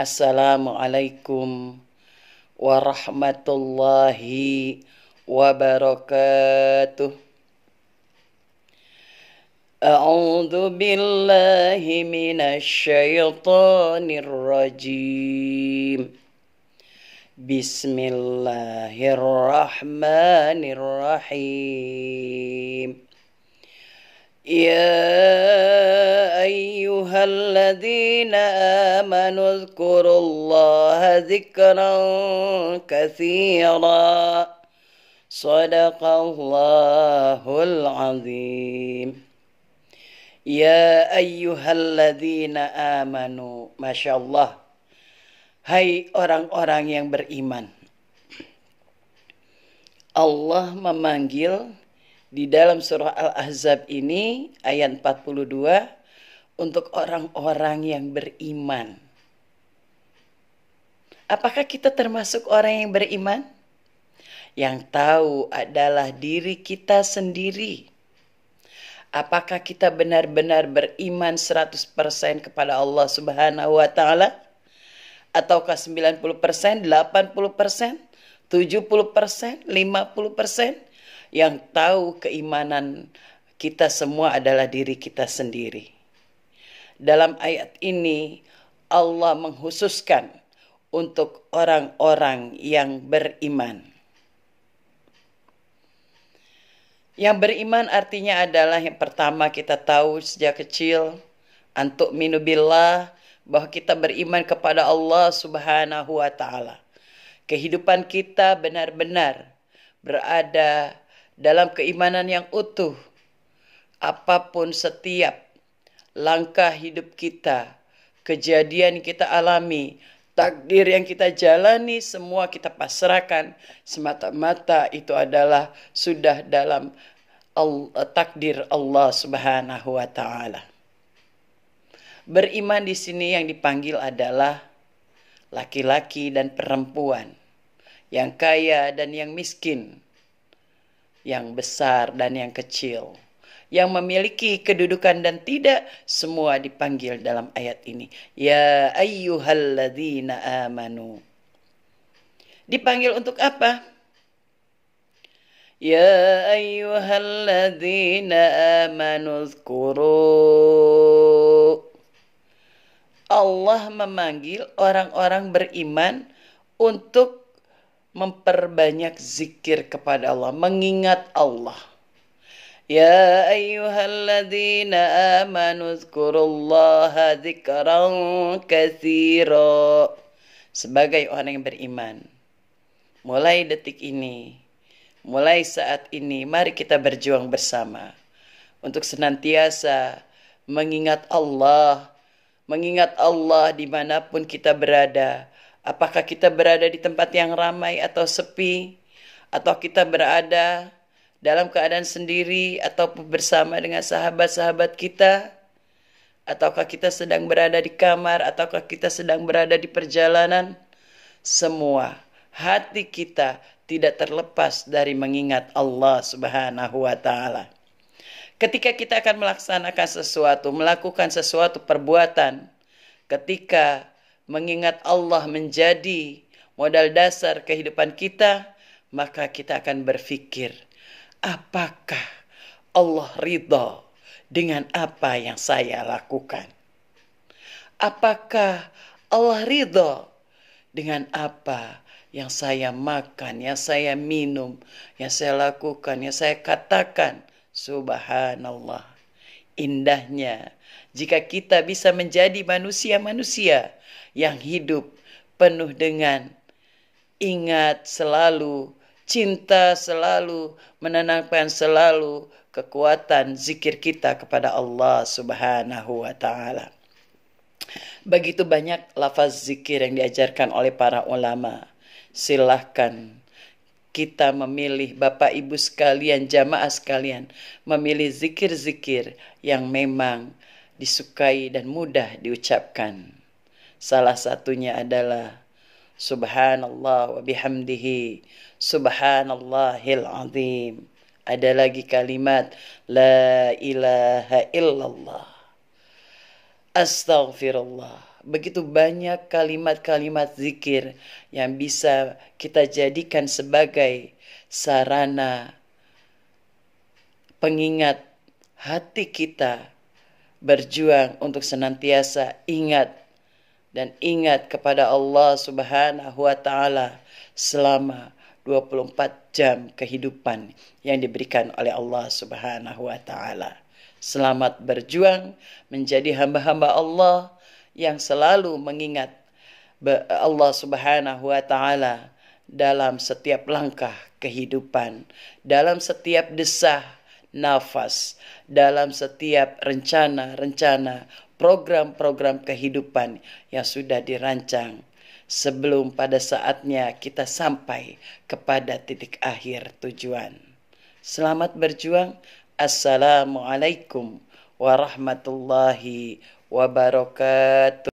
Assalamualaikum warahmatullahi wabarakatuh. A'udzu billahi minasy syaithanir rajim. Bismillahirrahmanirrahim. Ya ayyuhalladzina amanu dzkurullaha dzikran katsira. Shadaqallahul azim. Ya ayyuhalladzina amanu. Masya Allah. Hai orang-orang yang beriman. Allah memanggil di dalam surah Al-Ahzab ini ayat 42 untuk orang-orang yang beriman. Apakah kita termasuk orang yang beriman? Yang tahu adalah diri kita sendiri. Apakah kita benar-benar beriman 100% kepada Allah Subhanahu wa taala? Ataukah 90%, 80%, 70%, 50%? Yang tahu keimanan kita semua adalah diri kita sendiri. Dalam ayat ini Allah mengkhususkan untuk orang-orang yang beriman. Yang beriman artinya adalah yang pertama kita tahu sejak kecil antuk minubillah, bahwa kita beriman kepada Allah Subhanahu wa taala. Kehidupan kita benar-benar berada dalam keimanan yang utuh. Apapun setiap langkah hidup kita, kejadian yang kita alami, takdir yang kita jalani, semua kita pasrahkan semata-mata itu adalah sudah dalam takdir Allah Subhanahu wa taala. Beriman di sini yang dipanggil adalah laki-laki dan perempuan, yang kaya dan yang miskin, yang besar dan yang kecil, yang memiliki kedudukan dan tidak, semua dipanggil dalam ayat ini. Ya ayyuhalladzina amanu. Dipanggil untuk apa? Ya ayyuhalladzina amanu dzkuru. Allah memanggil orang-orang beriman untuk memperbanyak zikir kepada Allah, mengingat Allah. Ya ayyuhalladzina amanu dzkurullaha dzikran katsira. Sebagai orang yang beriman, mulai detik ini, mulai saat ini, mari kita berjuang bersama untuk senantiasa mengingat Allah. Mengingat Allah dimanapun kita berada. Apakah kita berada di tempat yang ramai atau sepi? Atau kita berada dalam keadaan sendiri atau bersama dengan sahabat-sahabat kita? Ataukah kita sedang berada di kamar? Ataukah kita sedang berada di perjalanan? Semua hati kita tidak terlepas dari mengingat Allah Subhanahu wa taala. Ketika kita akan melaksanakan sesuatu, melakukan sesuatu perbuatan, ketika mengingat Allah menjadi modal dasar kehidupan kita, maka kita akan berpikir, apakah Allah ridha dengan apa yang saya lakukan? Apakah Allah ridha dengan apa yang saya makan, yang saya minum, yang saya lakukan, yang saya katakan? Subhanallah, indahnya jika kita bisa menjadi manusia-manusia yang hidup penuh dengan ingat selalu, cinta selalu, menanamkan selalu kekuatan zikir kita kepada Allah Subhanahu wa taala. Begitu banyak lafaz zikir yang diajarkan oleh para ulama. Silahkan kita memilih, Bapak Ibu sekalian, jamaah sekalian, memilih zikir-zikir yang memang disukai dan mudah diucapkan. Salah satunya adalah Subhanallah wa bihamdihi, Subhanallahil azim. Ada lagi kalimat La ilaha illallah, Astaghfirullah, begitu banyak kalimat-kalimat zikir yang bisa kita jadikan sebagai sarana pengingat hati kita berjuang untuk senantiasa ingat kepada Allah Subhanahu wa taala selama 24 jam kehidupan yang diberikan oleh Allah Subhanahu wa taala. Selamat berjuang menjadi hamba-hamba Allah yang selalu mengingat Allah Subhanahu wa taala dalam setiap langkah kehidupan, dalam setiap desah nafas, dalam setiap rencana-rencana, program-program kehidupan yang sudah dirancang sebelum pada saatnya kita sampai kepada titik akhir tujuan. Selamat berjuang. Assalamualaikum warahmatullahi wabarakatuh.